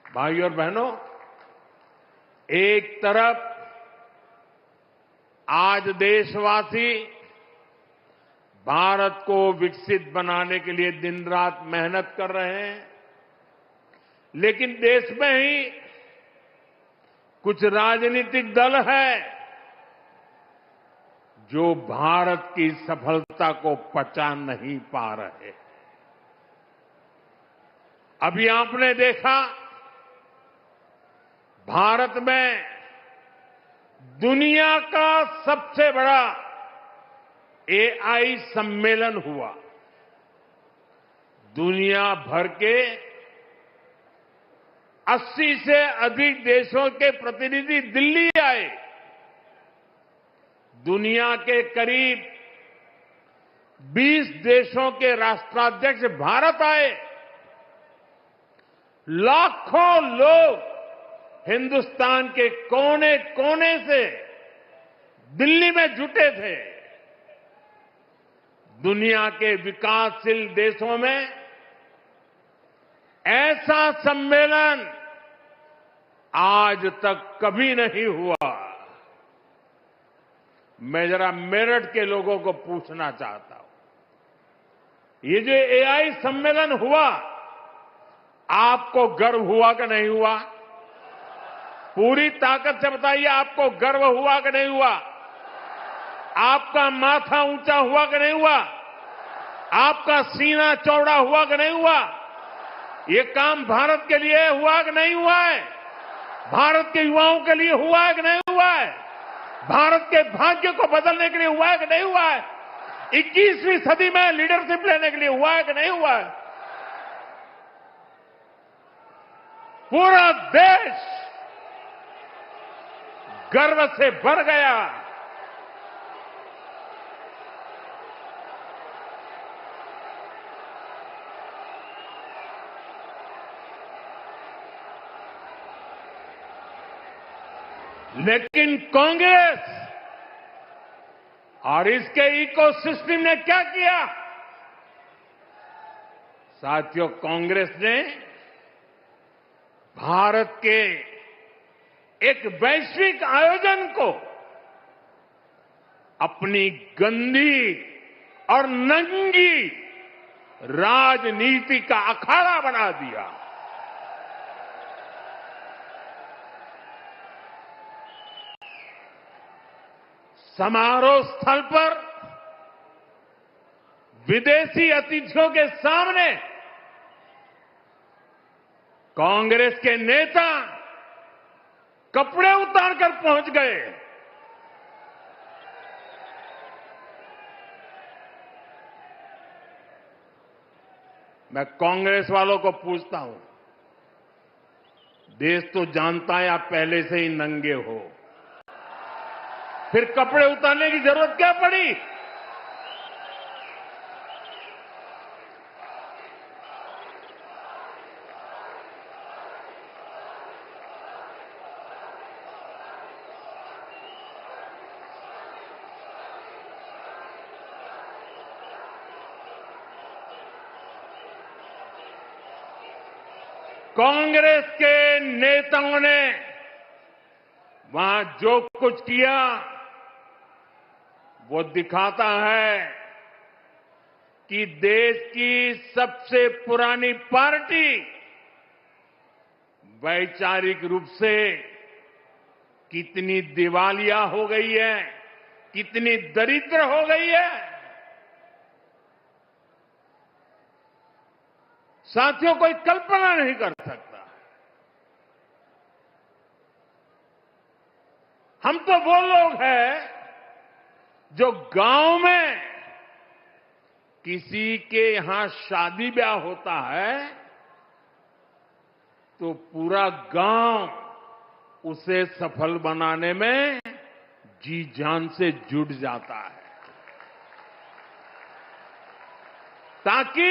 भाइयों और बहनों, एक तरफ आज देशवासी भारत को विकसित बनाने के लिए दिन रात मेहनत कर रहे हैं, लेकिन देश में ही कुछ राजनीतिक दल हैं जो भारत की सफलता को पचा नहीं पा रहे। अभी आपने देखा, भारत में दुनिया का सबसे बड़ा एआई सम्मेलन हुआ। दुनिया भर के 80 से अधिक देशों के प्रतिनिधि दिल्ली आए। दुनिया के करीब 20 देशों के राष्ट्राध्यक्ष भारत आए। लाखों लोग हिंदुस्तान के कोने कोने से दिल्ली में जुटे थे। दुनिया के विकासशील देशों में ऐसा सम्मेलन आज तक कभी नहीं हुआ। मैं जरा मेरठ के लोगों को पूछना चाहता हूं, ये जो एआई सम्मेलन हुआ, आपको गर्व हुआ कि नहीं हुआ? पूरी ताकत से बताइए, आपको गर्व हुआ कि नहीं हुआ? आपका माथा ऊंचा हुआ कि नहीं हुआ? आपका सीना चौड़ा हुआ कि नहीं हुआ? ये काम भारत के लिए हुआ कि नहीं हुआ है? भारत के युवाओं के लिए हुआ है कि नहीं हुआ है? भारत के भाग्य को बदलने के लिए हुआ है कि नहीं हुआ है? 21वीं सदी में लीडरशिप लेने के लिए हुआ है कि नहीं हुआ है? पूरा देश गर्व से भर गया। लेकिन कांग्रेस और इसके इकोसिस्टम ने क्या किया? साथियों, कांग्रेस ने भारत के एक वैश्विक आयोजन को अपनी गंदी और नंगी राजनीति का अखाड़ा बना दिया। समारोह स्थल पर विदेशी अतिथियों के सामने कांग्रेस के नेता कपड़े उतारकर पहुंच गए। मैं कांग्रेस वालों को पूछता हूं, देश तो जानता है आप पहले से ही नंगे हो, फिर कपड़े उतारने की जरूरत क्या पड़ी? कांग्रेस के नेताओं ने वहां जो कुछ किया वो दिखाता है कि देश की सबसे पुरानी पार्टी वैचारिक रूप से कितनी दिवालिया हो गई है, कितनी दरिद्र हो गई है। साथियों, कोई कल्पना नहीं कर सकता। हम तो वो लोग हैं जो गांव में किसी के यहां शादी ब्याह होता है तो पूरा गांव उसे सफल बनाने में जी जान से जुट जाता है, ताकि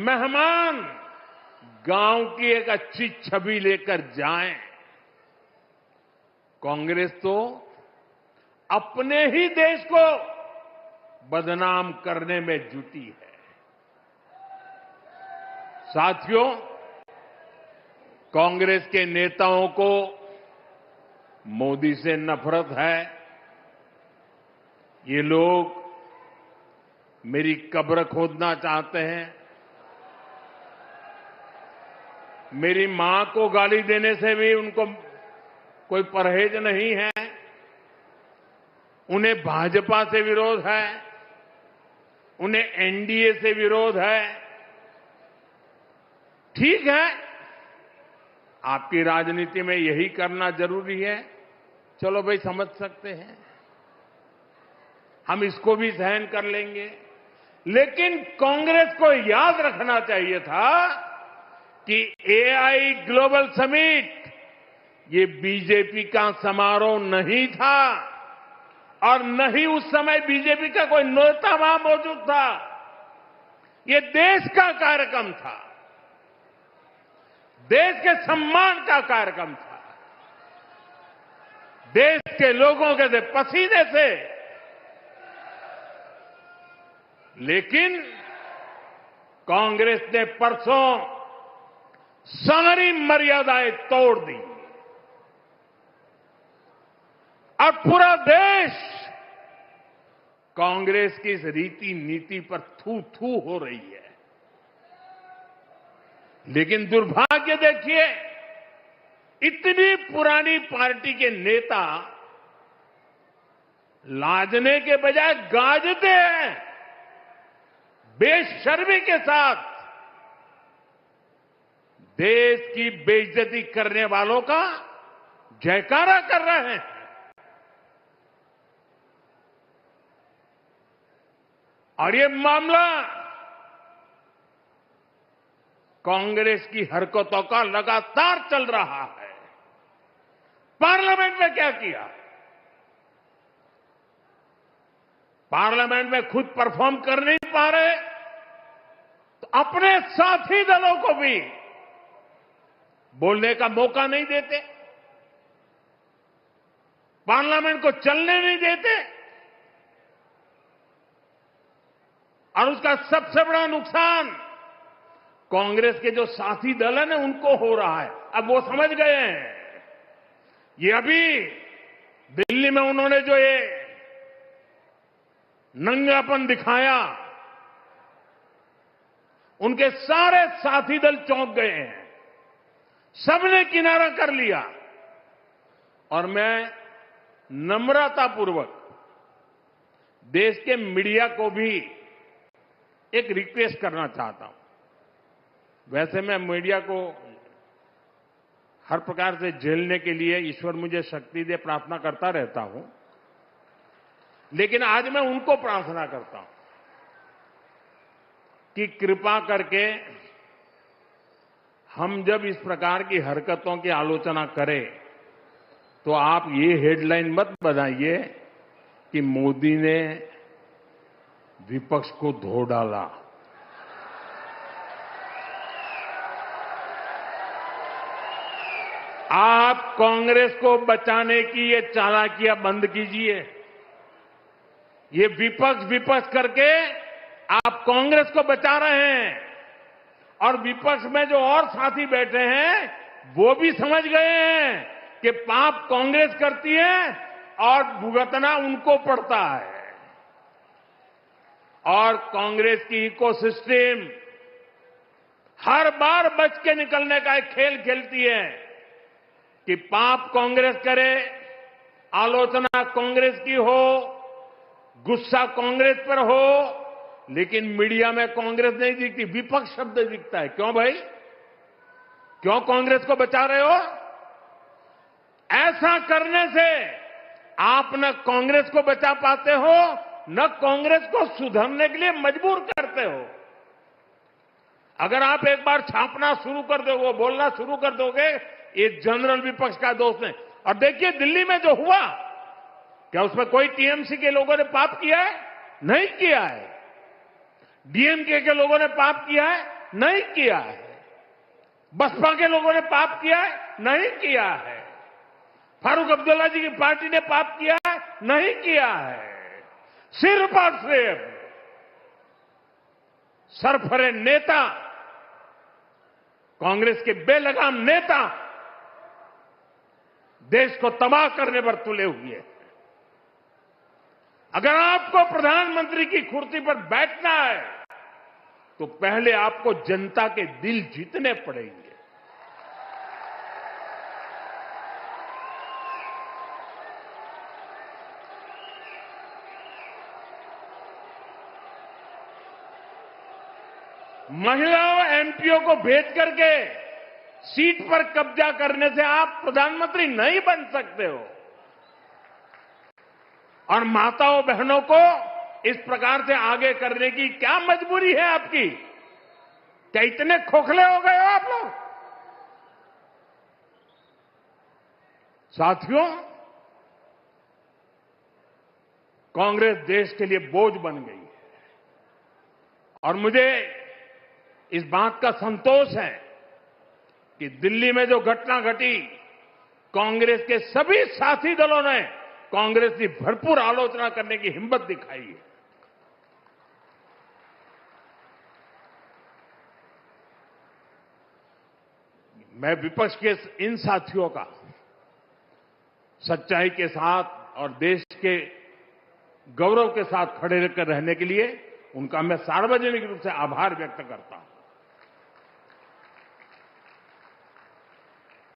मेहमान गांव की एक अच्छी छवि लेकर जाएं। कांग्रेस तो अपने ही देश को बदनाम करने में जुटी है। साथियों, कांग्रेस के नेताओं को मोदी से नफरत है। ये लोग मेरी कब्र खोदना चाहते हैं। मेरी मां को गाली देने से भी उनको कोई परहेज नहीं है। उन्हें भाजपा से विरोध है, उन्हें एनडीए से विरोध है। ठीक है, आपकी राजनीति में यही करना जरूरी है, चलो भाई समझ सकते हैं, हम इसको भी सहन कर लेंगे। लेकिन कांग्रेस को याद रखना चाहिए था कि एआई ग्लोबल समिट ये बीजेपी का समारोह नहीं था और न ही उस समय बीजेपी का कोई नेता वहां मौजूद था। ये देश का कार्यक्रम था, देश के सम्मान का कार्यक्रम था, देश के लोगों के पसीने से। लेकिन कांग्रेस ने परसों सारी मर्यादाएं तोड़ दी और पूरा देश कांग्रेस की इस रीति नीति पर थू थू हो रही है। लेकिन दुर्भाग्य देखिए, इतनी पुरानी पार्टी के नेता लाजने के बजाय गाजते हैं, बेशर्मी के साथ देश की बेइज्जती करने वालों का जयकारा कर रहे हैं। और ये मामला कांग्रेस की हरकतों का लगातार चल रहा है। पार्लियामेंट में क्या किया? पार्लियामेंट में खुद परफॉर्म कर नहीं पा रहे तो अपने साथी दलों को भी बोलने का मौका नहीं देते, पार्लियामेंट को चलने नहीं देते। और उसका सबसे बड़ा नुकसान कांग्रेस के जो साथी दल है ना उनको हो रहा है। अब वो समझ गए हैं। ये अभी दिल्ली में उन्होंने जो ये नंगापन दिखाया, उनके सारे साथी दल चौंक गए हैं, सबने किनारा कर लिया। और मैं नम्रतापूर्वक देश के मीडिया को भी एक रिक्वेस्ट करना चाहता हूं। वैसे मैं मीडिया को हर प्रकार से झेलने के लिए ईश्वर मुझे शक्ति दे प्रार्थना करता रहता हूं, लेकिन आज मैं उनको प्रार्थना करता हूं कि कृपा करके हम जब इस प्रकार की हरकतों की आलोचना करें तो आप ये हेडलाइन मत बनाइए कि मोदी ने विपक्ष को धो डाला। आप कांग्रेस को बचाने की ये चालाकियां बंद कीजिए। ये विपक्ष विपक्ष करके आप कांग्रेस को बचा रहे हैं और विपक्ष में जो और साथी बैठे हैं वो भी समझ गए हैं कि पाप कांग्रेस करती है और भुगतना उनको पड़ता है। और कांग्रेस की इकोसिस्टम हर बार बच के निकलने का एक खेल खेलती है कि पाप कांग्रेस करे, आलोचना कांग्रेस की हो, गुस्सा कांग्रेस पर हो, लेकिन मीडिया में कांग्रेस नहीं दिखती, विपक्ष शब्द दिखता है। क्यों भाई? क्यों कांग्रेस को बचा रहे हो? ऐसा करने से आप न कांग्रेस को बचा पाते हो, न कांग्रेस को सुधरने के लिए मजबूर करते हो। अगर आप एक बार छापना शुरू कर दोगे, बोलना शुरू कर दोगे, ये जनरल विपक्ष का दोष नहीं। और देखिए दिल्ली में जो हुआ, क्या उसमें कोई टीएमसी के लोगों ने पाप किया है? नहीं किया है। डीएमके के लोगों ने पाप किया है? नहीं किया है। बसपा के लोगों ने पाप किया है? नहीं किया है। फारूक अब्दुल्ला जी की पार्टी ने पाप किया है? नहीं किया है। सिर्फ और सिर्फ सरफरे नेता कांग्रेस के बेलगाम नेता देश को तबाह करने पर तुले हुए हैं। अगर आपको प्रधानमंत्री की कुर्सी पर बैठना है तो पहले आपको जनता के दिल जीतने पड़ेंगे। महिलाओं एमपीओ को भेज करके सीट पर कब्जा करने से आप प्रधानमंत्री नहीं बन सकते हो। और माताओं बहनों को इस प्रकार से आगे करने की क्या मजबूरी है आपकी? क्या इतने खोखले हो गए हो आप लोग? साथियों, कांग्रेस देश के लिए बोझ बन गई है और मुझे इस बात का संतोष है कि दिल्ली में जो घटना घटी, कांग्रेस के सभी साथी दलों ने कांग्रेस की भरपूर आलोचना करने की हिम्मत दिखाई है। मैं विपक्ष के इन साथियों का सच्चाई के साथ और देश के गौरव के साथ खड़े रहकर रहने के लिए उनका मैं सार्वजनिक रूप से आभार व्यक्त करता हूं।